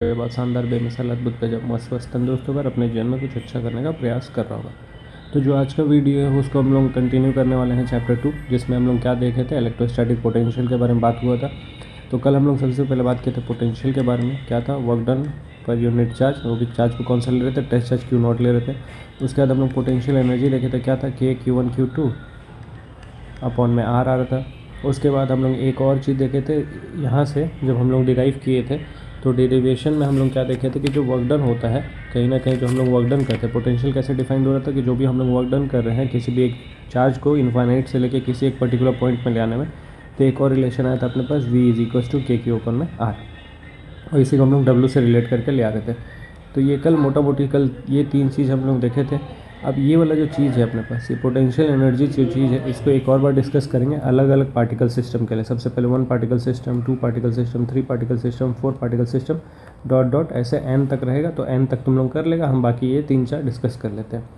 बहुत शानदार बेमिसाल अद्भुत गजब मस्त मस्त तंदुरुस्त होकर अपने जीवन में कुछ अच्छा करने का प्रयास कर रहा होगा। तो जो आज का वीडियो है उसको हम लोग कंटिन्यू करने वाले हैं चैप्टर 2, जिसमें हम लोग क्या देखे थे, इलेक्ट्रोस्टैटिक पोटेंशियल के बारे में बात हुआ था। तो कल हम लोग सबसे पहले बात किए थे पोटेंशियल के बारे में, क्या था, work done per unit charge, वो भी चार्ज को कौन सा ले रहे थे, टेस्ट चार्ज क्यू नॉट ले रहे थे। उसके बाद हम लोग पोटेंशियल एनर्जी देखे थे, क्या था, के Q1 Q2 अपॉन में आर आ रहा था। उसके बाद हम लोग एक और चीज़ देखे थे, यहाँ से जब हम लोग डिराइव किए थे तो डेरिवेशन में हम लोग क्या देखे थे कि जो वर्क डन होता है, कहीं ना कहीं जो हम लोग वर्क डन करते हैं, पोटेंशियल कैसे डिफाइन हो रहा था कि जो भी हम लोग वर्क डन कर रहे हैं किसी भी एक चार्ज को इन्फाइनाइट से लेके किसी एक पर्टिकुलर पॉइंट में ले आने में, तो एक और रिलेशन आया था अपने पास V=KQ में R, और इसी को हम लोग W से रिलेट करके ले आ रहे थे। तो ये कल मोटा मोटी कल ये तीन चीज़ हम लोग देखे थे। अब ये वाला जो चीज़ है अपने पास, ये पोटेंशियल एनर्जी जो चीज़ है, इसको एक और बार डिस्कस करेंगे अलग अलग पार्टिकल सिस्टम के लिए। सबसे पहले 1 particle system, 2 particle system, 3 particle system, 4 particle system, dot dot ऐसे n तक रहेगा। तो n तक तुम लोग कर लेगा, हम बाकी ये 3-4 डिस्कस कर लेते हैं।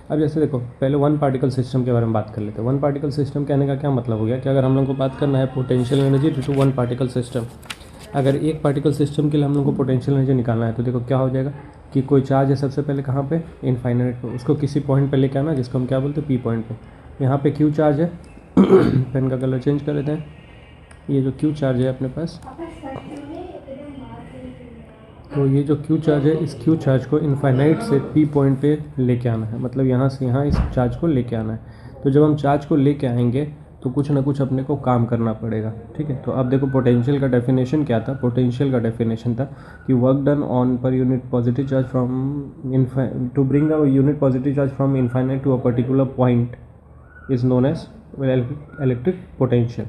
अब जैसे देखो, पहले 1 पार्टिकल सिस्टम के बारे में बात कर लेते हैं। 1 पार्टिकल सिस्टम कहने का क्या मतलब हो गया कि अगर हम लोग को बात करना है potential energy due to 1 particle system, अगर एक पार्टिकल सिस्टम के लिए हम लोग को पोटेंशियल एनर्जी निकालना है तो देखो क्या हो जाएगा कि कोई चार्ज है सबसे पहले कहाँ पे, इनफाइनाइट पे, उसको किसी पॉइंट पे लेके आना जिसको हम क्या बोलते हैं, पी पॉइंट पे। यहाँ पे क्यू चार्ज है पेन का कलर चेंज कर लेते हैं। ये जो क्यू चार्ज है अपने पास, तो ये जो क्यू चार्ज है, इस क्यू चार्ज को इनफाइनाइट से पी पॉइंट पे लेके आना है, मतलब यहाँ से यहाँ इस चार्ज को लेके आना है। तो जब हम चार्ज को लेके आएंगे तो कुछ ना कुछ अपने को काम करना पड़ेगा, ठीक है। तो अब देखो पोटेंशियल का डेफिनेशन क्या था, पोटेंशियल का डेफिनेशन था कि work done on per unit positive charge from to bring a unit positive charge from infinite to a particular point is known as electric potential.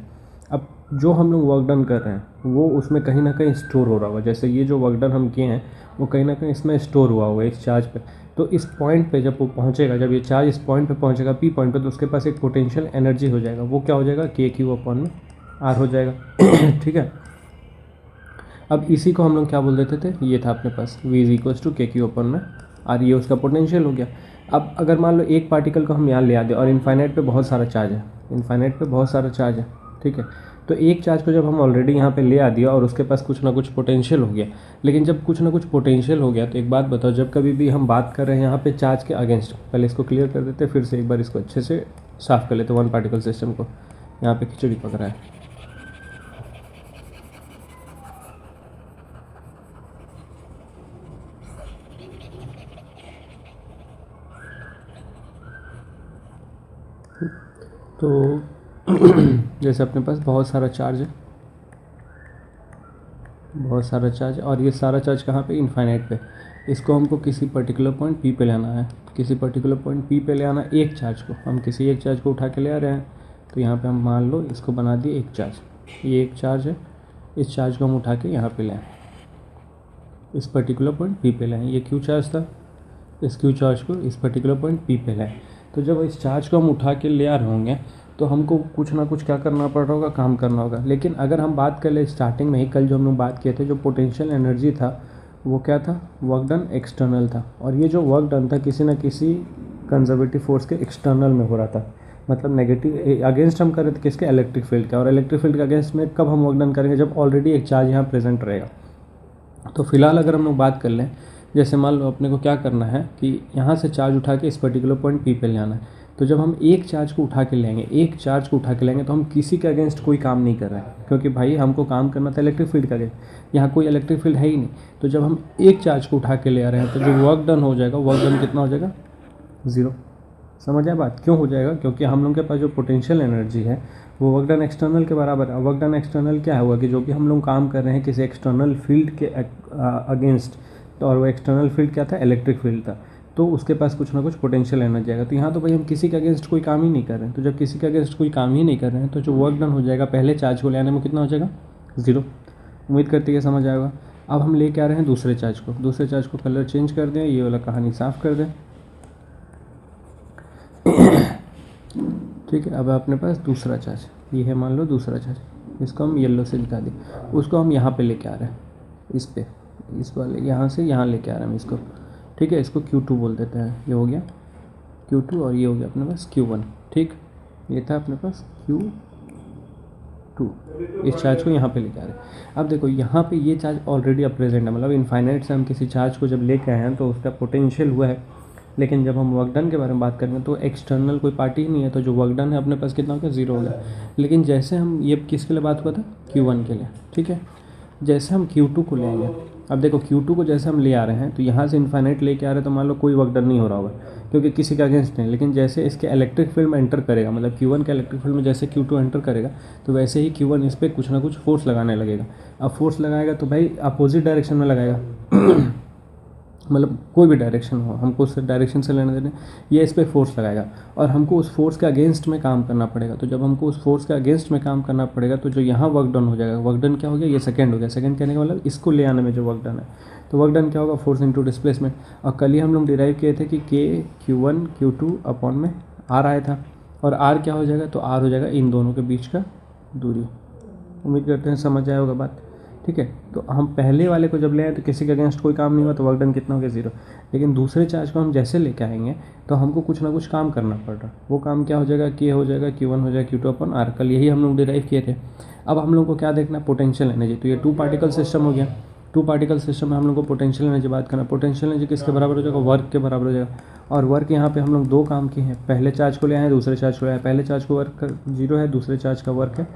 अब जो हम लोग वर्क डन कर रहे हैं वो उसमें कहीं ना कहीं स्टोर हो रहा होगा, जैसे ये जो वर्क डन हम किए हैं वो कहीं ना कहीं इसमें स्टोर हुआ होगा इस चार्ज पे। तो इस पॉइंट पे जब वो पहुंचेगा, जब ये चार्ज इस पॉइंट पे पहुंचेगा पी पॉइंट पे, तो उसके पास एक पोटेंशियल एनर्जी हो जाएगा। वो क्या हो जाएगा, KQ अपॉन में R हो जाएगा ठीक है। अब इसी को हम लोग क्या बोल देते थे, ये था अपने पास V=KQ अपॉन में R, ये उसका पोटेंशियल हो गया। अब अगर मान लो एक पार्टिकल को हम यहाँ ले आते और इनफाइनाइट पे बहुत सारा चार्ज है, इनफाइनाइट पे बहुत सारा चार्ज है, ठीक है। तो एक चार्ज को जब हम ऑलरेडी यहाँ पे ले आ दिया और उसके पास कुछ ना कुछ पोटेंशियल हो गया, लेकिन जब कुछ ना कुछ पोटेंशियल हो गया तो एक बात बताओ, जब कभी भी हम बात कर रहे हैं यहाँ पे चार्ज के अगेंस्ट, पहले इसको क्लियर कर देते, फिर से एक बार इसको अच्छे से साफ कर लेते 1 पार्टिकल सिस्टम को। यहाँ पे खिचड़ी पक रहा है। तो जैसे अपने पास बहुत सारा चार्ज है, बहुत सारा चार्ज, और ये सारा चार्ज कहाँ पे, इनफाइनाइट पे। इसको हमको किसी पर्टिकुलर पॉइंट पी पे ले आना है, किसी पर्टिकुलर पॉइंट पी पे ले आना एक चार्ज को, हम किसी एक चार्ज को उठा के ले आ रहे हैं। तो यहाँ पे हम मान लो इसको बना दिए एक चार्ज, ये एक चार्ज है, इस चार्ज को हम उठा के यहाँ पे ले आए, इस पर्टिकुलर पॉइंट पी पे ले आए। ये क्यू चार्ज था, इस क्यू चार्ज को इस पर्टिकुलर पॉइंट पी पे ले आए। तो जब इस चार्ज को हम उठा के ले आ रहे होंगे तो हमको कुछ ना कुछ क्या करना पड़ रहा होगा, काम करना होगा। लेकिन अगर हम बात कर ले स्टार्टिंग में ही, कल जो हम लोग बात किए थे, जो पोटेंशियल एनर्जी था वो क्या था, वर्क डन एक्सटर्नल था। और ये जो वर्क डन था किसी ना किसी कंजर्वेटिव फोर्स के एक्सटर्नल में हो रहा था, मतलब नेगेटिव अगेंस्ट हम कर रहे थे किसके, इलेक्ट्रिक फील्ड का। और इलेक्ट्रिक फील्ड के अगेंस्ट में कब हम वर्क डन करेंगे, जब ऑलरेडी एक चार्ज यहाँ प्रेजेंट रहेगा। तो फिलहाल अगर हम लोग बात कर लें, जैसे मान लो अपने को क्या करना है कि यहाँ से चार्ज उठा के इस पर्टिकुलर पॉइंट पी पे ले आना है। तो जब हम एक चार्ज को उठा के लेंगे, एक चार्ज को उठा के लेंगे, तो हम किसी के अगेंस्ट कोई काम नहीं कर रहे हैं, क्योंकि भाई हमको काम करना था इलेक्ट्रिक फील्ड का अगेंस्ट। यहाँ कोई इलेक्ट्रिक फील्ड है ही नहीं। तो जब हम एक चार्ज को उठा के ले आ रहे हैं तो जो वर्क डन हो जाएगा, वर्क डन कितना हो जाएगा, 0। समझ आए बात, क्यों हो जाएगा, क्योंकि हम लोग के पास जो पोटेंशियल एनर्जी है वो वर्क डन एक्सटर्नल के बराबर है। वर्क डन एक्सटर्नल क्या हुआ कि जो भी हम लोग काम कर रहे हैं किसी एक्सटर्नल फील्ड के अगेंस्ट, तो और वो एक्सटर्नल फील्ड क्या था, इलेक्ट्रिक फील्ड था, तो उसके पास कुछ ना कुछ पोटेंशियल एनर्जी आएगा। तो यहाँ तो भाई हम किसी के अगेंस्ट कोई काम ही नहीं कर रहे हैं। तो जब किसी के अगेंस्ट कोई काम ही नहीं कर रहे हैं तो जो वर्क डन हो जाएगा पहले चार्ज को ले आने में कितना हो जाएगा, 0। उम्मीद करते हैं समझ आएगा। अब हम लेके आ रहे हैं दूसरे चार्ज को, दूसरे चार्ज को कलर चेंज कर दें, ये वाला कहानी साफ़ कर दें ठीक है। अब अपने पास दूसरा चार्ज ये है, मान लो दूसरा चार्ज, इसको हम येलो से दिखा दें, उसको हम यहाँ पे लेके आ रहे हैं, इस पे, इस वाले यहाँ से यहाँ लेके आ रहे हैं हम इसको, ठीक है। इसको Q2 बोल देते हैं, ये हो गया Q2 और ये हो गया अपने पास Q1, ठीक। ये था अपने पास Q2 2, इस चार्ज को यहाँ पे लेके आ रहे हैं। अब देखो यहाँ पे ये चार्ज ऑलरेडी अब प्रेजेंट है, मतलब इनफाइनाइट से हम किसी चार्ज को जब लेके आए हैं तो उसका पोटेंशियल हुआ है। लेकिन जब हम वर्क डन के बारे में बात करेंगे तो एक्सटर्नल कोई पार्टी ही नहीं है, तो जो वर्क डन है अपने पास कितना हो गया, 0 हो गया। लेकिन जैसे हम ये किसके लिए बात हुआ था, Q1 के लिए, ठीक है। जैसे हम Q2 को ले आएंगे, अब देखो Q2 को जैसे हम ले आ रहे हैं तो यहाँ से इन्फाइनाइट लेके आ रहे हैं तो मान लो कोई वर्क डन नहीं हो रहा होगा क्योंकि किसी का अगेंस्ट नहीं। लेकिन जैसे इसके इलेक्ट्रिक फील्ड में एंटर करेगा, मतलब Q1 के इलेक्ट्रिक फील्ड में जैसे Q2 एंटर करेगा तो वैसे ही Q1 इस पर कुछ ना कुछ फोर्स लगाने लगेगा। अब फोर्स लगाएगा तो भाई अपोजिट डायरेक्शन में लगाएगा मतलब कोई भी डायरेक्शन हो, हमको उस डायरेक्शन से लेने देने, ये इस पर फोर्स लगाएगा और हमको उस फोर्स के अगेंस्ट में काम करना पड़ेगा। तो जब हमको उस फोर्स के अगेंस्ट में काम करना पड़ेगा तो जो यहाँ वर्क डन हो जाएगा, वर्क डन क्या हो गया, ये सेकंड हो गया। सेकंड कहने का मतलब इसको ले आने में जो वर्क डन है, तो वर्क डन क्या होगा, फोर्स इंटू डिस्प्लेसमेंट। और कल ही हम लोग डिराइव किए थे कि K Q1 Q2 अपॉन में R आया था, और R क्या हो जाएगा, तो R हो जाएगा इन दोनों के बीच का दूरी। उम्मीद करते हैं समझ आया होगा बात, ठीक है। तो हम पहले वाले को जब ले आए तो किसी के अगेंस्ट कोई काम नहीं हुआ तो वर्क डन कितना हो गया, 0। लेकिन दूसरे चार्ज को हम जैसे लेके आएंगे तो हमको कुछ ना कुछ काम करना पड़ रहा, वो काम क्या हो जाएगा, K हो जाएगा Q1 हो जाएगा Q2 अपन R। कल यही हम लोग डिराइव किए थे। अब हम लोग को क्या देखना, पोटेंशियल एनर्जी। तो ये 2 पार्टिकल सिस्टम हो गया। 2 पार्टिकल सिस्टम में हम लोग को पोटेंशियल एनर्जी बात करना। पोटेंशियल एनर्जी किसके बराबर हो जाएगा, वर्क के बराबर हो जाएगा। और वर्क यहाँ पे हम लोग 2 काम किए हैं, पहले चार्ज को ले आए, दूसरे चार्ज को ले आए। पहले चार्ज को वर्क 0 है, दूसरे चार्ज का वर्क है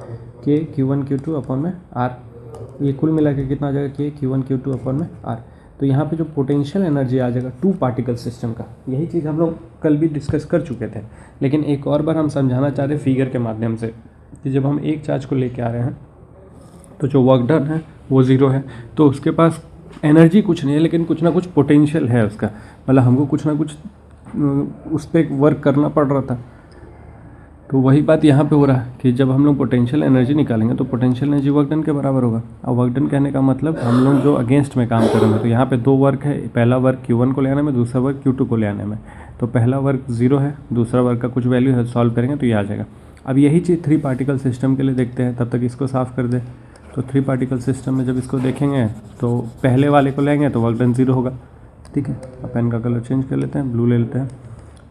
K Q1 Q2 अपॉन में R। ये कुल मिला के कितना आ जाएगा, K Q1 Q2 अपॉन में R। तो यहाँ पे जो पोटेंशियल एनर्जी आ जाएगा 2 पार्टिकल सिस्टम का, यही चीज़ हम लोग कल भी डिस्कस कर चुके थे। लेकिन एक और बार हम समझाना चाह रहे हैं फिगर के माध्यम से कि जब हम एक चार्ज को लेके आ रहे हैं तो जो वर्क डन है वो 0 है, तो उसके पास एनर्जी कुछ नहीं है लेकिन कुछ ना कुछ पोटेंशियल है उसका, मतलब हमको कुछ ना कुछ उस पर वर्क करना पड़ रहा था। तो वही बात यहाँ पे हो रहा है कि जब हम लोग पोटेंशियल एनर्जी निकालेंगे तो पोटेंशियल एनर्जी वर्क डन के बराबर होगा। और वर्क डन कहने का मतलब हम लोग जो अगेंस्ट में काम करेंगे, तो यहाँ पे 2 वर्क है, पहला वर्क Q1 को ले आने में, दूसरा वर्क Q2 को ले आने में। तो पहला वर्क 0 है, दूसरा वर्क का कुछ वैल्यू है, सॉल्व करेंगे तो ये आ जाएगा। अब यही चीज़ 3 पार्टिकल सिस्टम के लिए देखते हैं, तब तक इसको साफ़ कर दे। तो 3 पार्टिकल सिस्टम में जब इसको देखेंगे तो पहले वाले को लेंगे तो वर्क डन 0 होगा, ठीक है। अब पेन का कलर चेंज कर लेते हैं, ब्लू ले लेते हैं।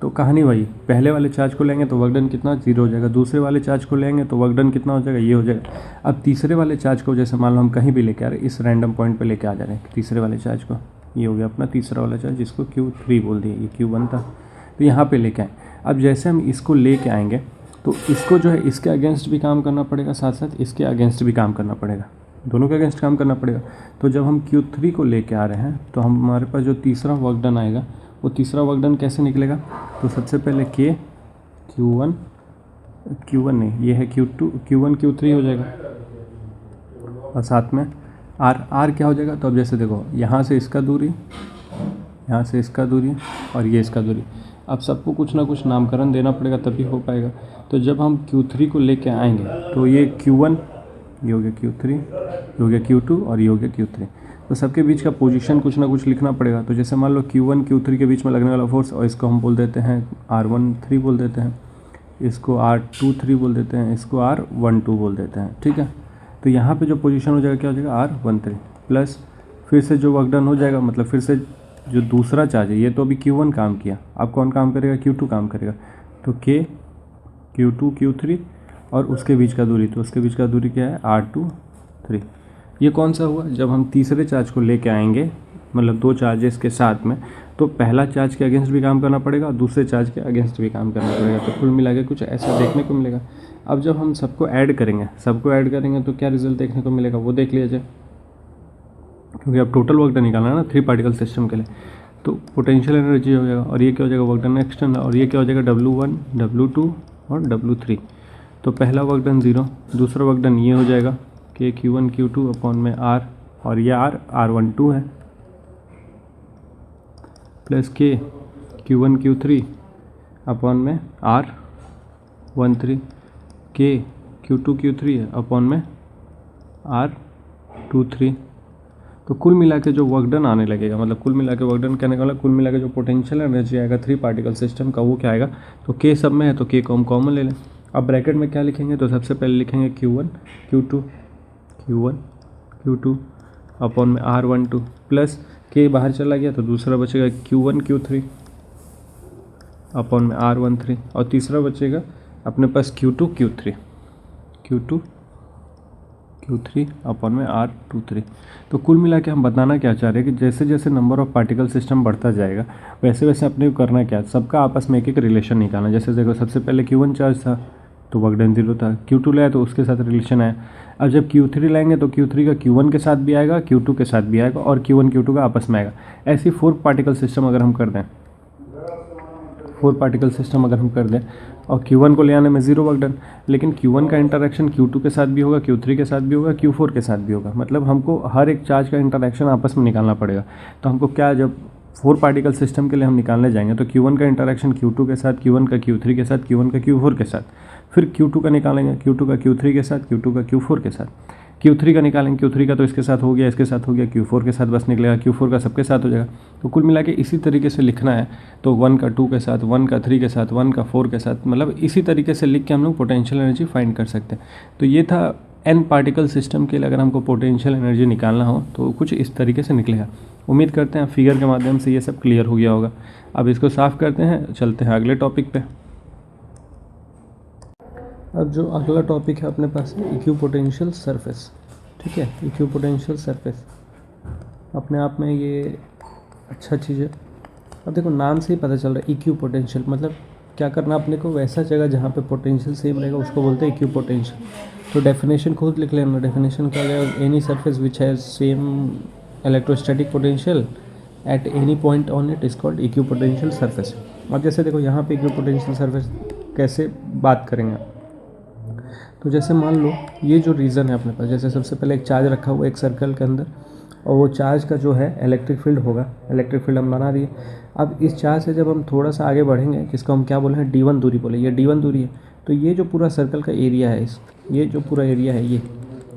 तो कहानी वही, पहले वाले चार्ज को लेंगे तो वर्क डन कितना, 0 हो जाएगा। दूसरे वाले चार्ज को लेंगे तो वर्क डन कितना हो जाएगा, ये हो जाएगा। अब तीसरे वाले चार्ज को जैसे मान लो हम कहीं भी लेके आ रहे हैं, इस रैंडम पॉइंट पे लेके आ जा रहे हैं तीसरे वाले चार्ज को, ये हो गया अपना तीसरा वाला चार्ज जिसको Q3 बोल दिया, ये Q1 था, तो यहाँ पे लेके आए। अब जैसे हम इसको लेके आएंगे तो इसको जो है इसके अगेंस्ट भी काम करना पड़ेगा, साथ साथ इसके अगेंस्ट भी काम करना पड़ेगा, दोनों के अगेंस्ट काम करना पड़ेगा। तो जब हम Q3 को लेके आ रहे हैं तो हमारे पास जो तीसरा वर्क डन आएगा, वो तीसरा वर्क डन कैसे निकलेगा, तो सबसे पहले K Q1 नहीं, ये है Q2 Q1 Q3 हो जाएगा, और साथ में R क्या हो जाएगा। तो अब जैसे देखो यहाँ से इसका दूरी, यहाँ से इसका दूरी, और ये इसका दूरी। अब सबको कुछ ना कुछ नामकरण देना पड़ेगा तभी हो पाएगा। तो जब हम Q3 को लेके आएंगे तो ये Q1, ये हो गया Q3, ये हो गया Q2 और ये हो गया Q3। तो सबके बीच का पोजीशन कुछ ना कुछ लिखना पड़ेगा। तो जैसे मान लो Q1 Q3 के बीच में लगने वाला फोर्स, और इसको हम बोल देते हैं R13 बोल देते हैं, इसको R23 बोल देते हैं, इसको R12 बोल देते हैं, ठीक है। तो यहाँ पे जो पोजीशन हो जाएगा क्या हो जाएगा, R13 प्लस फिर से जो वर्क डन हो जाएगा, मतलब फिर से जो दूसरा चार्ज है, ये तो अभी Q1 काम किया, अब कौन काम करेगा, Q2 काम करेगा। तो K Q2 Q3 और उसके बीच का दूरी, तो उसके बीच का दूरी क्या है, R23। ये कौन सा हुआ, जब हम तीसरे चार्ज को लेके आएंगे, मतलब 2 चार्जेस के साथ में, तो पहला चार्ज के अगेंस्ट भी काम करना पड़ेगा और दूसरे चार्ज के अगेंस्ट भी काम करना पड़ेगा। तो कुल मिला के कुछ ऐसा देखने को मिलेगा। अब जब हम सबको ऐड करेंगे तो क्या रिजल्ट देखने को मिलेगा वो देख लिया जाए, क्योंकि अब टोटल वर्क डन निकालना है ना 3 पार्टिकल सिस्टम के लिए। तो पोटेंशियल एनर्जी हो जाएगा, और ये क्या हो जाएगा, वर्क डन एक्सटर्नल, और ये क्या हो जाएगा, W1 W2 और W3। तो पहला वर्क डन 0, दूसरा वर्क डन ये हो जाएगा K Q1 Q2 अपॉन में R, और ये R12 है, plus K Q1 Q3 upon में R13, K Q2 Q3 upon में R23। तो कुल मिला के जो वर्क डन आने लगेगा, मतलब कुल मिला के वर्क डन कहने का मतलब कुल मिला के जो पोटेंशियल एनर्जी आएगा 3 पार्टिकल सिस्टम का, वो क्या आएगा, तो K सब में है तो K को हम कॉमन ले लें। अब ब्रैकेट में क्या लिखेंगे, तो सबसे पहले लिखेंगे Q1 Q2 अपॉन में R12 प्लस K बाहर चला गया तो दूसरा बचेगा Q1 Q3 अपॉन में R13, और तीसरा बचेगा अपने पास Q2 Q3 अपॉन में R23। तो कुल मिला के हम बताना क्या चाह रहे हैं कि जैसे जैसे नंबर ऑफ पार्टिकल सिस्टम बढ़ता जाएगा वैसे वैसे अपने को करना क्या है, सबका आपस में एक एक रिलेशन निकालना। जैसे देखो सबसे पहले Q1 चार्ज था तो वर्क डन 0 था, Q2 लाया तो उसके साथ रिलेशन आया। अब जब Q3 लाएंगे तो Q3 का Q1 के साथ भी आएगा, Q2 के साथ भी आएगा और Q1 Q2 का आपस में आएगा। ऐसी 4 पार्टिकल सिस्टम अगर हम कर दें, 4 पार्टिकल सिस्टम अगर हम कर दें और Q1 को ले आने में 0 वर्क डन, लेकिन Q1 का इंटरेक्शन Q2 के साथ भी होगा, Q3 के साथ भी होगा, Q4 के साथ भी होगा। मतलब हमको हर एक चार्ज का इंटरेक्शन आपस में निकालना पड़ेगा। तो हमको क्या, जब 4 पार्टिकल सिस्टम के लिए हम निकालने जाएंगे तो Q1 का इंटरेक्शन Q2 के साथ, Q1 का Q3 के साथ, Q1 का Q4 के साथ, फिर Q2 का निकालेंगे, Q2 का Q3 के साथ, Q2 का Q4 के साथ, Q3 का निकालेंगे, Q3 का तो इसके साथ हो गया, इसके साथ हो गया, Q4 के साथ बस निकलेगा, Q4 का सबके साथ हो जाएगा। तो कुल मिला के इसी तरीके से लिखना है। तो 1 का 2 के साथ, 1 का 3 के साथ, 1 का 4 के साथ, मतलब इसी तरीके से लिख के हम लोग पोटेंशियल एनर्जी फाइंड कर सकते हैं। तो ये था n पार्टिकल सिस्टम के लिए अगर हमको पोटेंशियल एनर्जी निकालना हो तो कुछ इस तरीके से निकलेगा। उम्मीद करते हैं फिगर के माध्यम से ये सब क्लियर हो गया होगा। अब इसको साफ़ करते हैं, चलते हैं अगले टॉपिक पे। अब जो अगला टॉपिक है अपने पास है इक्विपोटेंशियल सरफेस। ठीक है, इक्विपोटेंशियल सरफेस अपने आप में ये अच्छा चीज़ है। अब देखो नाम से ही पता चल रहा है इक्विपोटेंशियल, मतलब क्या करना अपने को, वैसा जगह जहाँ पे पोटेंशियल सेम रहेगा उसको बोलते हैं इक्विपोटेंशियल। तो डेफिनेशन खुद लिख लेना। डेफिनेशन क्या है, any surface which has same electrostatic potential at any point on it is called equipotential surface. अब जैसे देखो यहाँ पे इक्विपोटेंशियल सरफेस कैसे बात करेंगे, तो जैसे मान लो ये जो रीज़न है अपने पास, जैसे सबसे पहले एक चार्ज रखा हुआ एक सर्कल के अंदर और वो चार्ज का जो है इलेक्ट्रिक फील्ड होगा, इलेक्ट्रिक फील्ड हम बना दिए। अब इस चार्ज से जब हम थोड़ा सा आगे बढ़ेंगे, किसको हम क्या बोले हैं, D1 दूरी बोले, ये D1 दूरी है। तो ये जो पूरा सर्कल का एरिया है, ये जो पूरा एरिया है, ये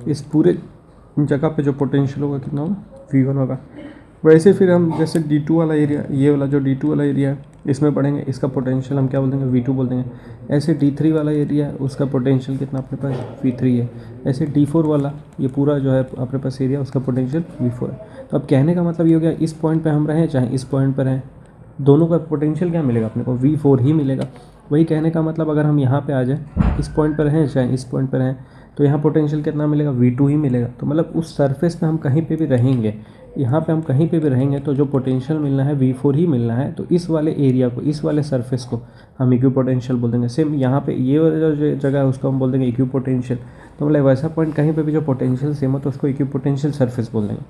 इस पूरे जगह पे जो पोटेंशियल होगा कितना होगा, V1 होगा। वैसे फिर हम जैसे D2 वाला एरिया, ये वाला जो D2 वाला एरिया है इसमें पढ़ेंगे, इसका पोटेंशियल हम क्या बोल देंगे, V2 बोल देंगे। ऐसे D3 वाला एरिया है उसका पोटेंशियल कितना अपने पास, V3 है। ऐसे D4 वाला ये पूरा जो है अपने पास एरिया, उसका पोटेंशियल V4 है। तो अब कहने का मतलब ये हो गया, इस पॉइंट पे हम रहें चाहे इस पॉइंट पर रहें, दोनों का पोटेंशियल क्या मिलेगा अपने को, V4 ही मिलेगा। वही कहने का मतलब अगर हम यहाँ पे आ जाएँ, इस पॉइंट पर रहें चाहे इस पॉइंट पर रहें, तो यहाँ पोटेंशियल कितना मिलेगा, V2 ही मिलेगा। तो मतलब उस सरफेस पे हम कहीं पे भी रहेंगे, यहाँ पे हम कहीं पे भी रहेंगे तो जो पोटेंशियल मिलना है V4 ही मिलना है। तो इस वाले एरिया को, इस वाले सरफेस को हम इक्विपोटेंशियल बोल देंगे। सेम यहाँ पे ये वाला जो जगह है उसको हम बोल देंगे इक्विपोटेंशियल। तो मतलब वैसा पॉइंट कहीं पे भी जो पोटेंशियल सेम हो तो उसको इक्विपोटेंशियल सरफेस बोल देंगे।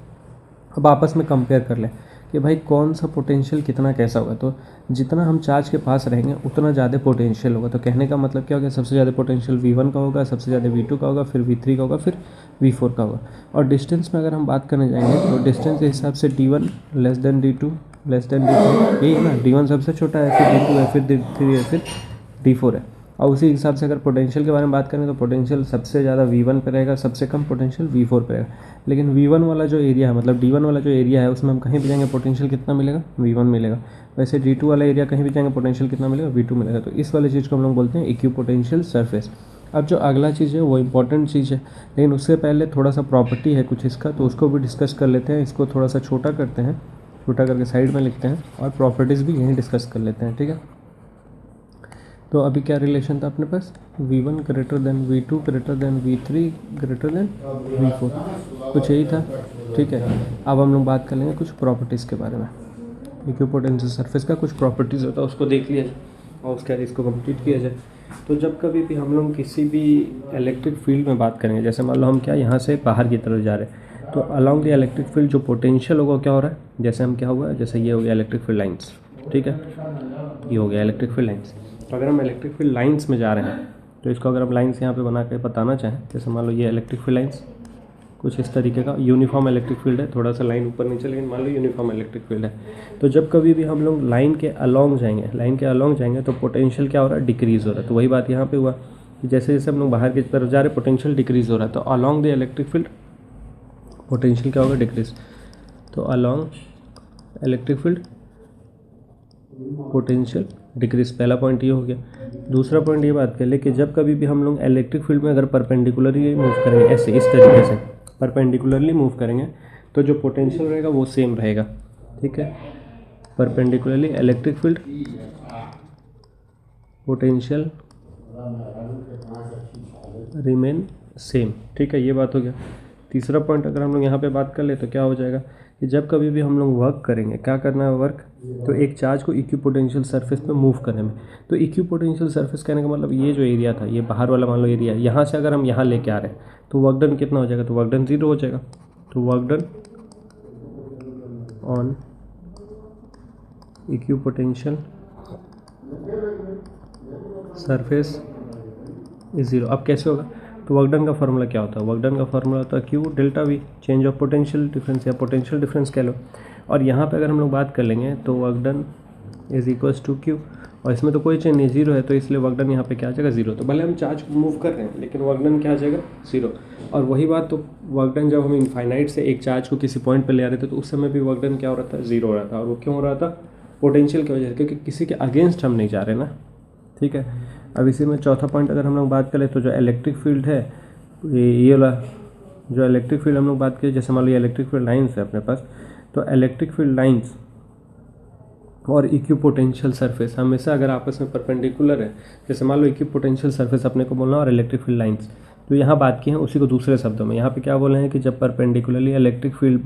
अब आपस में कंपेयर कर लें कि भाई कौन सा पोटेंशियल कितना कैसा होगा। तो जितना हम चार्ज के पास रहेंगे उतना ज़्यादा पोटेंशियल होगा। तो कहने का मतलब क्या हो गया, सबसे ज़्यादा पोटेंशियल V1 का होगा, सबसे ज़्यादा V2 का होगा, फिर V3 का होगा, फिर V4 का होगा। और डिस्टेंस में अगर हम बात करने जाएंगे तो डिस्टेंस के हिसाब से D1 less than D2 less than D3, यही है ना। D1 सबसे छोटा है, फिर D2 है, फिर D3 है, फिर D4 है। और उसी हिसाब से अगर पोटेंशियल के बारे में बात करें तो पोटेंशियल सबसे ज़्यादा V1 पे रहेगा, सबसे कम पोटेंशियल V4 पे रहेगा। लेकिन V1 वाला जो एरिया है, मतलब D1 वाला जो एरिया है उसमें हम कहीं भी जाएंगे पोटेंशियल कितना मिलेगा, V1 मिलेगा। वैसे D2 वाला एरिया कहीं भी जाएंगे पोटेंशियल कितना मिलेगा, V2 मिलेगा। तो इस वाली चीज़ को हम लोग बोलते हैं इक्विपोटेंशियल सरफेस। अब जो अगला चीज़ है वो इंपॉर्टेंट चीज़ है, लेकिन उससे पहले थोड़ा सा प्रॉपर्टी है कुछ इसका, तो उसको भी डिस्कस कर लेते हैं। इसको थोड़ा सा छोटा करते हैं, छोटा करके साइड में लिखते हैं और प्रॉपर्टीज़ भी यहीं डिस्कस कर लेते हैं, ठीक है। तो अभी क्या रिलेशन था अपने पास, V1 greater than V2 greater than V3 greater than V4, कुछ यही था, ठीक है। अब हम लोग बात कर लेंगे कुछ प्रॉपर्टीज़ के बारे में। इक्विपोटेंशियल सरफेस का कुछ प्रॉपर्टीज़ होता है उसको देख लिया जाए और उसके बाद इसको कंप्लीट किया जाए। तो जब कभी भी हम लोग किसी भी इलेक्ट्रिक फील्ड में बात करेंगे, जैसे मान लो हम क्या यहाँ से बाहर की तरफ जा रहे हैं, तो अलॉन्ग द इलेक्ट्रिक फील्ड जो पोटेंशियल होगा क्या हो रहा है, जैसे हम क्या हुआ, जैसे ये हो गया इलेक्ट्रिक फील्ड लाइन्स, ठीक है, ये हो गया इलेक्ट्रिक फील्ड लाइन्स। तो अगर हम इलेक्ट्रिक फील्ड लाइन्स में जा रहे हैं तो इसको अगर हम लाइन्स यहाँ पे बना के बताना चाहें, जैसे मान लो ये इलेक्ट्रिक फील्ड लाइन्स कुछ इस तरीके का यूनिफॉर्म इलेक्ट्रिक फील्ड है, थोड़ा सा लाइन ऊपर नीचे, लेकिन मान लो यूनिफॉर्म इलेक्ट्रिक फील्ड है। तो जब कभी भी हम लोग लाइन के अलॉन्ग जाएंगे तो पोटेंशियल क्या हो रहा है, डिक्रीज़ हो रहा है। तो वही बात यहाँ पे हुआ कि जैसे जैसे हम लोग बाहर की तरफ जा रहे हैं पोटेंशियल डिक्रीज़ हो रहा है। तो along the electric field potential क्या होगा, डिक्रीज। तो along electric field potential decrease, पहला पॉइंट ये हो गया। दूसरा पॉइंट ये बात कर ले कि जब कभी भी हम लोग इलेक्ट्रिक फील्ड में अगर परपेंडिकुलरली मूव करेंगे, ऐसे इस तरीके से परपेंडिकुलरली मूव करेंगे तो जो पोटेंशियल रहेगा वो सेम रहेगा, ठीक है। Perpendicularly electric field potential remain same. ठीक है, ये बात हो गया। तीसरा पॉइंट अगर हम लोग यहाँ पे बात कर ले तो क्या हो जाएगा कि जब कभी भी हम लोग वर्क करेंगे, क्या करना है वर्क, तो एक चार्ज को इक्विपोटेंशियल सरफेस पे मूव करने में। तो इक्विपोटेंशियल सरफेस कहने का मतलब ये जो एरिया था, ये बाहर वाला मान लो एरिया, यहाँ से अगर हम यहाँ लेके आ रहे हैं तो वर्क डन कितना हो जाएगा, तो वर्क डन 0 हो जाएगा। तो work done on equipotential surface is 0। अब कैसे होगा, तो वर्क डन का फार्मूला क्या होता है, वर्क डन का फार्मूला होता है Q delta we, change of potential difference या पोटेंशियल डिफरेंस कह लो। और यहाँ पे अगर हम लोग बात कर लेंगे तो work done is equals to Q, और इसमें तो कोई चेंज नहीं, 0 है, तो इसलिए वर्क डन यहाँ पे क्या आ जाएगा 0। तो भले हम चार्ज को मूव कर रहे हैं लेकिन वर्क डन क्या आ जाएगा 0। और वही बात, तो वर्क डन जब हम इनफाइनाइट से एक चार्ज को किसी पॉइंट पे ले आ रहे थे तो उस समय भी वर्क डन क्या हो रहा था, 0 हो रहा था। और वो क्यों हो रहा था, पोटेंशियल की वजह से, क्योंकि किसी के अगेंस्ट हम नहीं जा रहे ना। ठीक है, अब इसी में चौथा पॉइंट अगर हम लोग बात करें तो जो इलेक्ट्रिक फील्ड है, ये वाला जो इलेक्ट्रिक फील्ड हम लोग बात करें, जैसे मान लो ये इलेक्ट्रिक फील्ड लाइन्स है अपने पास, तो इलेक्ट्रिक फील्ड लाइन्स और इक्विपोटेंशियल सरफेस हमेशा अगर आपस में परपेंडिकुलर है, जैसे मान लो इक्विपोटेंशियल सरफेस अपने को बोलना और इलेक्ट्रिक फील्ड लाइन्स, तो यहाँ बात की है उसी को दूसरे शब्दों में। यहाँ पे क्या बोले हैं कि जब परपेंडिकुलरली इलेक्ट्रिक फील्ड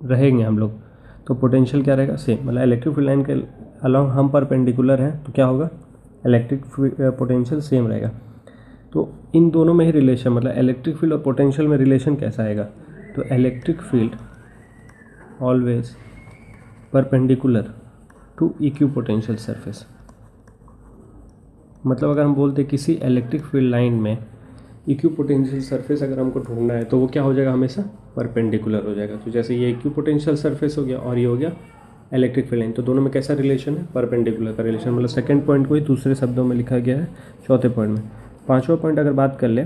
रहेंगे हम लोग तो पोटेंशियल क्या रहेगा, सेम। मतलब इलेक्ट्रिक फील्ड लाइन के अलॉन्ग हम परपेंडिकुलर हैं तो क्या होगा, इलेक्ट्रिक पोटेंशियल सेम रहेगा। तो इन दोनों में ही रिलेशन, मतलब इलेक्ट्रिक फील्ड और पोटेंशियल में रिलेशन कैसा आएगा, तो electric field always perpendicular to equipotential surface. मतलब अगर हम बोलते किसी इलेक्ट्रिक फील्ड लाइन में इक्विपोटेंशियल सरफेस अगर हमको ढूंढना है तो वो क्या हो जाएगा, हमेशा परपेंडिकुलर हो जाएगा। तो जैसे ये इक्विपोटेंशियल सरफेस हो गया और ये हो गया इलेक्ट्रिक फील्ड लाइन, तो दोनों में कैसा रिलेशन है, परपेंडिकुलर का रिलेशन। मतलब सेकंड पॉइंट को ही दूसरे शब्दों में लिखा गया है चौथे पॉइंट में। पांचवा पॉइंट अगर बात कर ले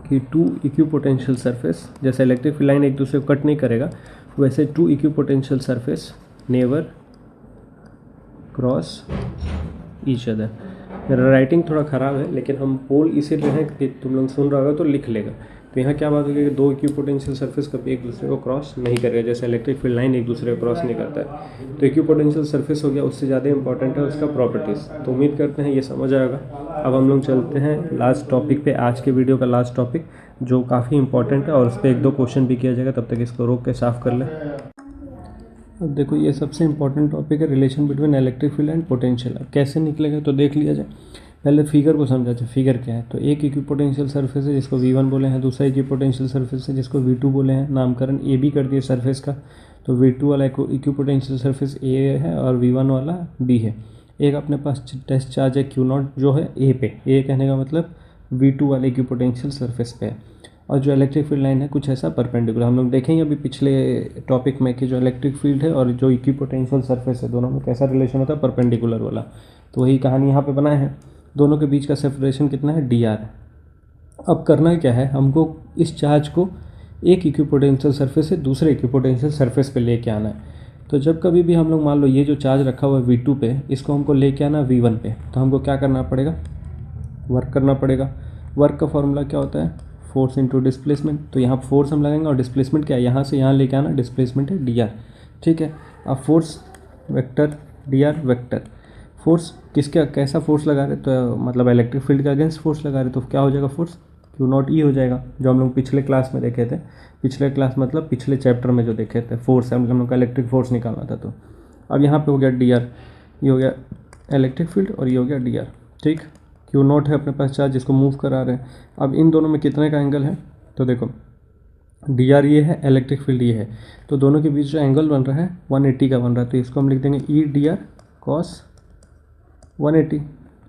कि टू इक्विपोटेंशियल सरफेस, जैसे इलेक्ट्रिक फील्ड लाइन एक दूसरे को कट नहीं करेगा वैसे two equipotential surface never cross each other. मेरा राइटिंग थोड़ा ख़राब है लेकिन हम पोल इसीलिए हैं कि तुम लोग सुन रहा होगा तो लिख लेगा। तो यहाँ क्या बात होगी कि दो इक्विपोटेंशियल सरफेस कभी एक दूसरे को क्रॉस नहीं करेगा, जैसे इलेक्ट्रिक फील्ड लाइन एक दूसरे को क्रॉस नहीं करता है। तो इक्विपोटेंशियल सरफेस हो गया, उससे ज़्यादा इंपॉर्टेंट है उसका प्रॉपर्टीज़। तो उम्मीद करते हैं ये समझ आएगा। अब हम लोग चलते हैं लास्ट टॉपिक पे, आज के वीडियो का लास्ट टॉपिक जो काफ़ी इंपॉर्टेंट है और उस पर एक दो क्वेश्चन भी किया जाएगा, तब तक इसको रोक के साफ कर लें। अब देखो ये सबसे इंपॉर्टेंट टॉपिक है, relation between electric field and potential. अब कैसे निकलेगा तो देख लिया जाए। पहले फिगर को समझा जाए, फिगर क्या है। तो एक इक्विपोटेंशियल सरफेस है जिसको V1 बोले हैं, दूसरा इक्विपोटेंशियल सरफेस है जिसको V2 बोले हैं। नामकरण ए बी कर दिए सरफेस का, तो V2 वाला इक्विपोटेंशियल सरफेस ए है और V1 वाला बी है। एक अपने पास टेस्ट चार्ज है Q0 जो है ए पे, ए कहने का मतलब V2 वाले इक्विपोटेंशियल सरफेस पे है। और जो इलेक्ट्रिक फील्ड लाइन है कुछ ऐसा परपेंडिकुलर। हम लोग देखेंगे अभी पिछले टॉपिक में कि जो इलेक्ट्रिक फील्ड है और जो इक्विपोटेंशियल सरफेस है दोनों में कैसा रिलेशन होता है, परपेंडिकुलर वाला। तो वही कहानी यहाँ पे बनाए हैं। दोनों के बीच का सेपरेशन कितना है, dr है। अब करना क्या है, हमको इस चार्ज को एक इक्विपोटेंशियल सरफेस से दूसरे इक्विपोटेंशियल सरफेस पे लेके आना है। तो जब कभी भी हम लोग मान लो ये जो चार्ज रखा हुआ है V2 पे, इसको हमको लेके आना V1 पे, तो हमको क्या करना पड़ेगा, वर्क करना पड़ेगा। वर्क का फॉर्मूला क्या होता है, फोर्स इंटू डिस्प्लेसमेंट। तो यहाँ फोर्स हम लगाएंगे और डिस्प्लेसमेंट क्या है, यहाँ से यहाँ लेके आना, डिस्प्लेसमेंट है dr। ठीक है, अब force vector dr vector, force किसका कैसा फोर्स लगा रहे, तो मतलब इलेक्ट्रिक फील्ड का अगेंस्ट फोर्स लगा रहे, तो क्या हो जाएगा, फोर्स Q0E हो जाएगा, जो हम लोग पिछले क्लास में देखे थे। पिछले क्लास मतलब पिछले चैप्टर में जो देखे थे, फोर्स हम लोग का इलेक्ट्रिक फोर्स निकालना था। तो अब यहाँ पे हो गया dr, ये हो गया इलेक्ट्रिक फील्ड और ये हो गया dr। ठीक, Q0 है अपने पास चार्ज जिसको मूव करा रहे हैं। अब इन दोनों में कितने का एंगल है, तो देखो dr ये है, इलेक्ट्रिक फील्ड ये है, तो दोनों के बीच जो एंगल बन रहा है 180 का बन रहा है। तो इसको हम लिख देंगे E dr cos 180।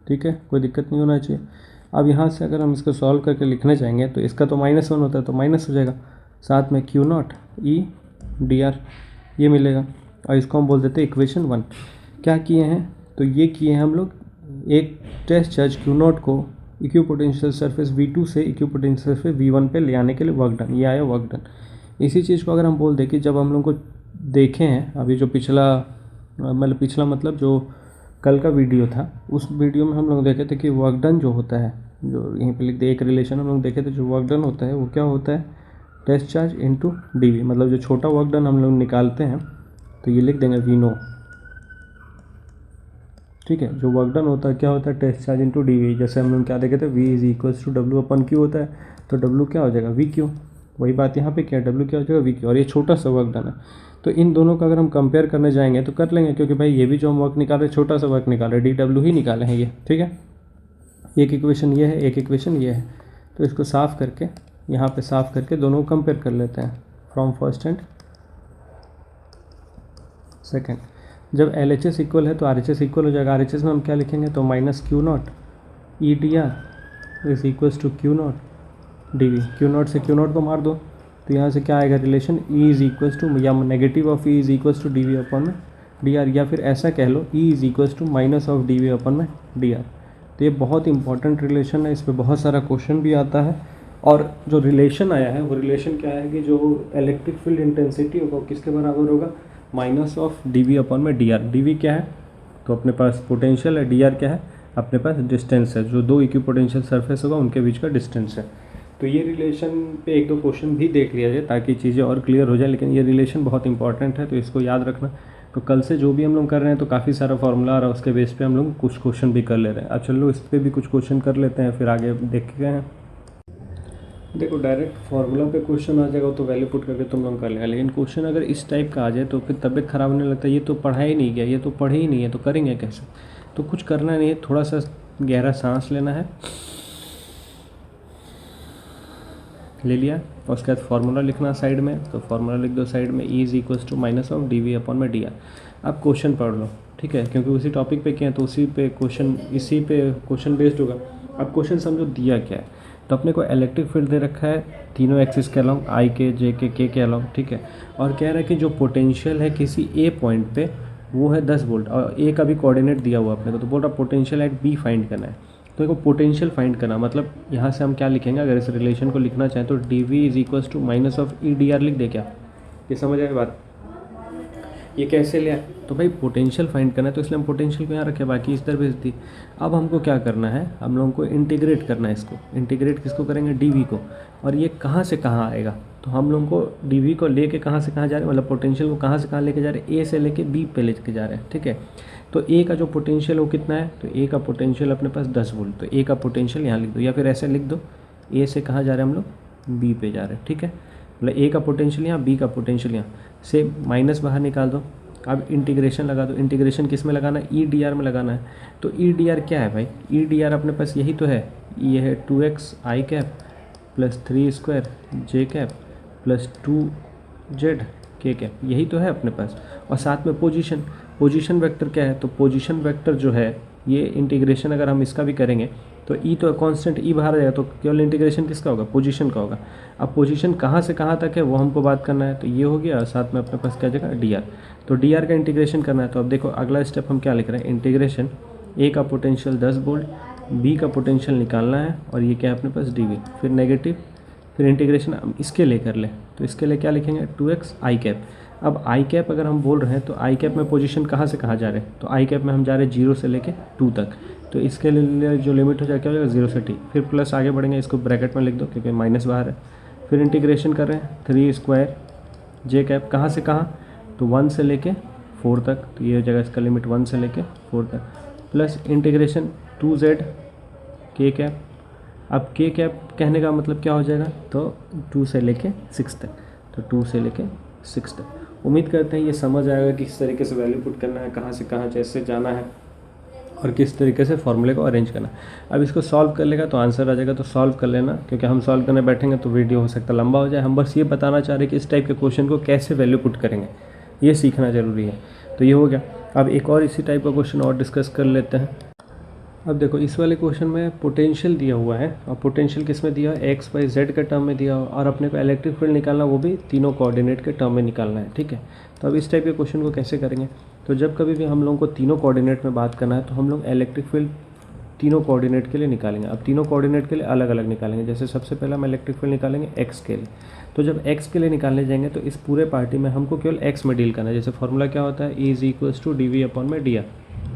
ठीक है, कोई दिक्कत नहीं होना चाहिए। अब यहाँ से अगर हम इसको सॉल्व करके लिखने जाएंगे तो इसका तो -1 होता है तो माइनस हो जाएगा, साथ में Q0 E dr ये मिलेगा। और इसको हम बोल देते हैं इक्वेशन 1। क्या किए हैं, तो ये किए हैं हम लोग एक टेस्ट चार्ज Q0 को इक्विपोटेंशियल सरफेस V2 से इक्विपोटेंशियल सरफेस V1 पे ले आने के लिए वर्क डन, ये आया वर्क डन। इसी चीज़ को अगर हम बोल दें कि जब हम लोग को देखे हैं अभी जो पिछला मतलब जो कल का वीडियो था, उस वीडियो में हम लोग देखे थे कि वर्क डन जो होता है, जो यहीं पे लिख दे एक रिलेशन हम लोग देखे थे, जो वर्क डन होता है वो क्या होता है, टेस्ट चार्ज इनटू dV। मतलब जो छोटा वर्क डन हम लोग निकालते हैं तो ये लिख देंगे V नो। ठीक है, जो वर्क डन होता है क्या होता है, टेस्ट चार्ज इनटू dV। जैसे हम लोग क्या देखे थे, V is equals to W/Q होता है, तो W क्या हो जाएगा, वी क्यू। वही बात यहाँ पे क्या है, W क्या हो जाएगा, वी क्यू। और ये छोटा सा वर्क डन है, तो इन दोनों का अगर हम कंपेयर करने जाएंगे तो कर लेंगे, क्योंकि भाई ये भी जो हम वर्क निकाल रहे हैं छोटा सा वर्क निकाल रहे हैं, DW ही निकाले हैं ये, ठीक है। एक इक्वेशन ये है, एक इक्वेशन ये है, तो इसको साफ़ करके यहाँ पे साफ़ करके दोनों को कंपेयर कर लेते हैं फ्रॉम फर्स्ट एंड सेकेंड। जब LHS इक्वल है तो RHS इक्वल हो जाएगा। RHS में हम क्या लिखेंगे, तो minus q naught EDR is equals to q naught DV। Q naught से क्यू नॉट को मार दो, तो यहाँ से क्या आएगा relation, E is equals to या negative of E is equals to DV अपन में DR, या फिर ऐसा कह लो E is equals to minus of DV अपन में DR। तो ये बहुत इंपॉर्टेंट रिलेशन है, इस पर बहुत सारा क्वेश्चन भी आता है। और जो रिलेशन आया है वो रिलेशन क्या है कि जो इलेक्ट्रिक फील्ड इंटेंसिटी होगा वो किसके बराबर होगा, माइनस ऑफ DV अपन में DR। DV क्या है, तो अपने पास पोटेंशियल है, DR क्या है, अपने पास डिस्टेंस है, जो दो इक्विपोटेंशियल सरफेस होगा उनके बीच का डिस्टेंस है। तो ये रिलेशन पे एक दो क्वेश्चन भी देख लिया जाए ताकि चीज़ें और क्लियर हो जाए, लेकिन ये रिलेशन बहुत इंपॉर्टेंट है, तो इसको याद रखना। तो कल से जो भी हम लोग कर रहे हैं तो काफ़ी सारा फॉर्मूला आ रहा है, उसके बेस पे हम लोग कुछ क्वेश्चन भी कर ले रहे हैं। अब चलो इस पर भी कुछ क्वेश्चन कर लेते हैं, फिर आगे देख गए हैं। देखो डायरेक्ट फार्मूला पे क्वेश्चन आ जाएगा तो वैल्यू पुट करके तुम लोग कर लेगा, लेकिन क्वेश्चन अगर इस टाइप का आ जाए तो फिर तबीयत खराब होने लगता है, ये तो पढ़ा ही नहीं गया, ये तो पढ़े ही नहीं है, तो करेंगे कैसे। तो कुछ करना नहीं है, थोड़ा सा गहरा सांस लेना है, ले लिया, और उसके बाद फार्मूला लिखना साइड में, तो फार्मूला लिख दो साइड में, E is equals to minus of DV upon में DR। अब क्वेश्चन पढ़ लो, ठीक है, क्योंकि उसी टॉपिक पे किए हैं तो उसी पे क्वेश्चन बेस्ड होगा। अब क्वेश्चन समझो दिया क्या है, तो अपने को इलेक्ट्रिक फील्ड दे रखा है तीनों एक्सिस के अलोंग, I के, J के, K के अलोंग, ठीक है, और कह रहा है कि जो पोटेंशियल है किसी A पॉइंट पे वो है 10 वोल्ट, और A का भी कोऑर्डिनेट दिया हुआ अपने को, तो बोल रहा पोटेंशियल एट B फाइंड करना है। तो देखो पोटेंशियल फाइंड करना मतलब यहाँ से हम क्या लिखेंगे, अगर इस रिलेशन को लिखना चाहें तो DV is equals to minus of EDR लिख दे क्या, ये समझ आए बात। ये कैसे लिया, तो भाई पोटेंशियल फाइंड करना है तो इसलिए हम पोटेंशियल को यहाँ रखे, बाकी इस तरह भेज दी। अब हमको क्या करना है, हम लोगों को इंटीग्रेट करना है इसको। इंटीग्रेट किसको करेंगे, DV को। और ये कहाँ से कहाँ आएगा, तो हम लोगों को DV को लेके कहाँ से कहाँ जा रहे हैं, मतलब पोटेंशियल को कहाँ से कहाँ लेके जा रहे हैं, A से लेके B पे लेके जा रहे हैं, ठीक है। तो A का जो पोटेंशियल वो कितना है, तो A का पोटेंशियल अपने पास 10 वोल्ट, तो A का पोटेंशियल यहाँ लिख दो, या फिर ऐसे लिख दो, A से कहाँ जा रहे हैं हम लोग, B पे जा रहे हैं, ठीक है। मतलब A का पोटेंशियल यहाँ, B का पोटेंशियल यहाँ से माइनस बाहर निकाल दो। अब इंटीग्रेशन लगा दो, इंटीग्रेशन किस में लगाना है, EDR में लगाना है। तो EDR क्या है भाई, EDR अपने पास यही तो है, ये है 2x I cap plus 3 square J cap plus 2Z K cap, यही तो है अपने पास। और साथ में पोजीशन वेक्टर क्या है, तो पोजीशन वेक्टर जो है ये इंटीग्रेशन अगर हम इसका भी करेंगे तो E तो कांस्टेंट E बाहर आ जाएगा, तो केवल इंटीग्रेशन किसका होगा, पोजीशन का होगा। अब पोजीशन कहाँ से कहाँ तक है वो हमको बात करना है, तो ये हो गया, और साथ में अपने पास क्या जाएगा DR। तो DR का इंटीग्रेशन करना है, तो अब देखो अगला स्टेप हम क्या लिख रहे हैं, इंटीग्रेशन A का पोटेंशियल 10 वोल्ट, B का पोटेंशियल निकालना है, और ये क्या है अपने पास DV, फिर नेगेटिव, फिर इंटीग्रेशन इसके लिए कर ले, तो इसके लिए क्या लिखेंगे 2x I कैप। अब I कैप अगर हम बोल रहे हैं तो I कैप में पोजीशन कहाँ से कहाँ जा रहे हैं, तो I कैप में हम जा रहे हैं 0 से लेके 2 तक, तो इसके लिए जो लिमिट हो जाएगा क्या हो जाएगा 0 से T, फिर प्लस आगे बढ़ेंगे, इसको ब्रैकेट में लिख दो क्योंकि माइनस बाहर है। फिर इंटीग्रेशन कर रहे हैं 3 स्क्वायर J कैप, कहाँ से कहाँ, तो 1 से लेके 4 तक, तो ये हो जाएगा इसका लिमिट 1 से लेके 4 तक, plus integration 2Z K cap. अब K कैप कहने का मतलब क्या हो जाएगा, तो 2 से लेके 6 तक, तो 2 से लेके 6 तक। उम्मीद करते हैं ये समझ आएगा कि किस तरीके से वैल्यू पुट करना है, कहाँ से कहाँ जैसे जाना है, और किस तरीके से फॉर्मूले को अरेंज करना। अब इसको सॉल्व कर लेगा तो आंसर आ जाएगा, तो सॉल्व कर लेना, क्योंकि हम सॉल्व करने बैठेंगे तो वीडियो हो सकता है लंबा हो जाए। हम बस ये बताना चाह रहे हैं कि इस टाइप के क्वेश्चन को कैसे वैल्यू पुट करेंगे, ये सीखना ज़रूरी है। तो ये हो गया। अब एक और इसी टाइप का क्वेश्चन और डिस्कस कर लेते हैं। अब देखो इस वाले क्वेश्चन में पोटेंशियल दिया हुआ है, और पोटेंशियल किस में दिया है, x y z के टर्म में दिया हुआ, और अपने को इलेक्ट्रिक फील्ड निकालना वो भी तीनों कोऑर्डिनेट के टर्म में निकालना है, ठीक है। तो अब इस टाइप के क्वेश्चन को कैसे करेंगे, तो जब कभी भी हम लोगों को तीनों कोऑर्डिनेट में बात करना है तो हम लोग इलेक्ट्रिक फील्ड तीनों कोऑर्डिनेट के लिए निकालेंगे। अब तीनों कोऑर्डिनेट के लिए अलग अलग निकालेंगे, जैसे सबसे पहले हम इलेक्ट्रिक फील्ड निकालेंगे x के लिए। तो जब x के लिए निकालने जाएंगे तो इस पूरे पार्टी में हमको केवल x में डील करना है। जैसे फॉर्मूला क्या होता है, E is equals to DV upon में DR,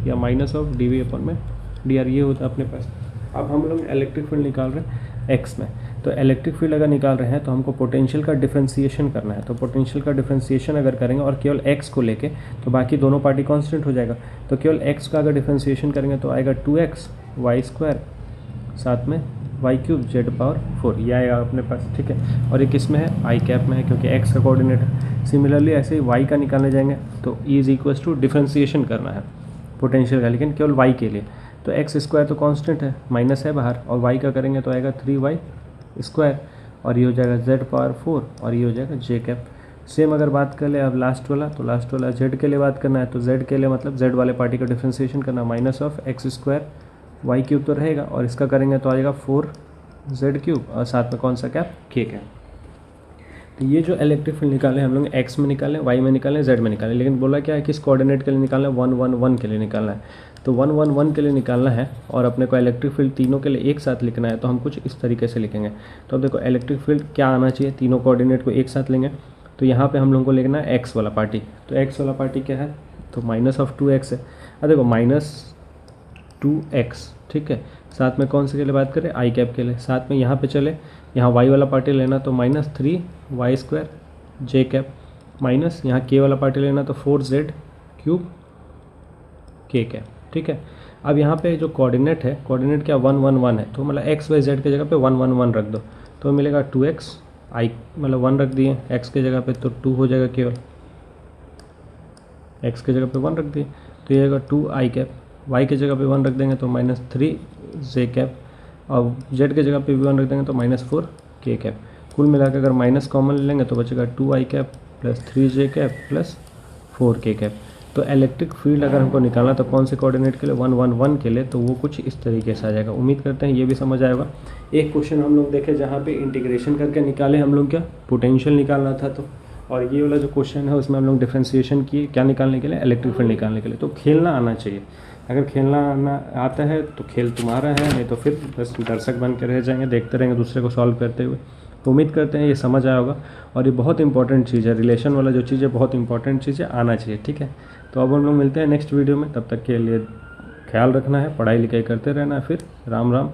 या माइनस ऑफ DV अपॉन में DR, ये होता है अपने पास। अब हम लोग इलेक्ट्रिक फील्ड निकाल रहे हैं x में, तो इलेक्ट्रिक फील्ड अगर निकाल रहे हैं तो हमको पोटेंशियल का डिफरेंशिएशन करना है। तो पोटेंशियल का डिफरेंशिएशन अगर करेंगे और केवल x को लेके, तो बाकी दोनों पार्टी कांस्टेंट हो जाएगा। तो केवल x का अगर डिफरेंशिएशन करेंगे तो आएगा 2x y स्क्वायर, साथ में वाई क्यूब जेड पावर 4, ये आएगा अपने पास, ठीक है। और ये किस में है, आई कैप में है, क्योंकि एक्स का कोऑर्डिनेट है। सिमिलरली ऐसे ही वाई का निकालने जाएंगे तो E is equals to differentiation करना है पोटेंशियल का, लेकिन केवल वाई के लिए। तो एक्स स्क्वायर तो कांस्टेंट है, माइनस है बाहर, और वाई का करेंगे तो आएगा 3y स्क्वायर, और ये हो जाएगा जेड पावर 4, और ये हो जाएगा जे कैप। सेम अगर बात कर ले अब लास्ट वाला, तो लास्ट वाला जेड के लिए बात करना है, तो जेड के लिए मतलब जेड वाले पार्टी का डिफ्रेंसिएशन करना, minus of X square Y cube तो रहेगा, और इसका करेंगे तो आ जाएगा 4z क्यूब, और साथ में कौन सा कैप, के कैप। तो ये जो इलेक्ट्रिक फील्ड निकाले हम लोग एक्स में निकालें, वाई में निकालें, जेड में निकालें, लेकिन बोला क्या है किस कोऑर्डिनेट के लिए निकालना है, 1 1 1 के लिए निकालना है। तो 1 1 1 के लिए निकालना है और अपने को इलेक्ट्रिक फील्ड तीनों के लिए एक साथ लिखना है, तो हम कुछ इस तरीके से लिखेंगे। तो अब देखो इलेक्ट्रिक फील्ड क्या आना चाहिए, तीनों कोऑर्डिनेट को एक साथ लेंगे, तो यहाँ पे हम लोगों को लिखना है एक्स वाला पार्टी। तो एक्स वाला पार्टी क्या है, तो माइनस ऑफ 2x है। अब देखो -2x, ठीक है। साथ में कौन से के लिए बात करें, आई कैप के लिए। साथ में यहाँ पे चले, यहाँ वाई वाला पार्टी लेना तो -3y स्क्वायर जे कैप, माइनस यहाँ के वाला पार्टी लेना तो 4z क्यूब के कैप, ठीक है। अब यहाँ पे जो कोऑर्डिनेट है, कोऑर्डिनेट क्या 1 1 1 है, तो मतलब x y z के जगह पे 1 1 1 रख दो, तो मिलेगा 2x, आई मतलब 1 रख दिए x के जगह पे तो 2 हो जाएगा, केवल x के जगह पे 1 रख दिए, तो ये आएगा 2 आई कैप। y के जगह पे 1 रख देंगे तो -3 जे कैप, और z के जगह पे भी 1 रख देंगे तो -4 के कैप। कुल मिला के अगर माइनस कॉमन ले लेंगे तो बचेगा 2 आई कैप प्लस 3 जे कैप प्लस 4 के कैप। तो इलेक्ट्रिक फील्ड अगर हमको निकालना तो कौन से कोऑर्डिनेट के लिए, 1 1 1 के लिए, तो वो कुछ इस तरीके से आ जाएगा। उम्मीद करते हैं ये भी समझ आएगा। एक क्वेश्चन हम लोग देखे जहाँ पे इंटीग्रेशन करके निकाले हम लोग, क्या पोटेंशियल निकालना था, तो और ये वाला जो क्वेश्चन है उसमें हम लोग डिफ्रेंसिएशन किए, क्या निकालने के लिए, इलेक्ट्रिक फील्ड निकालने के लिए। तो खेलना आना चाहिए, अगर खेलना आना आता है तो खेल तुम्हारा है, नहीं तो फिर बस दर्शक बन के रह जाएंगे, देखते रहेंगे दूसरे को सॉल्व करते हुए। तो उम्मीद करते हैं ये समझ आया होगा, और ये बहुत इंपॉर्टेंट चीज़ है, रिलेशन वाला जो चीज़ है बहुत इंपॉर्टेंट चीज़ है, आना चाहिए, ठीक है। तो अब हम लोग मिलते हैं नेक्स्ट वीडियो में, तब तक के लिए ख्याल रखना है, पढ़ाई लिखाई करते रहना है, फिर राम राम।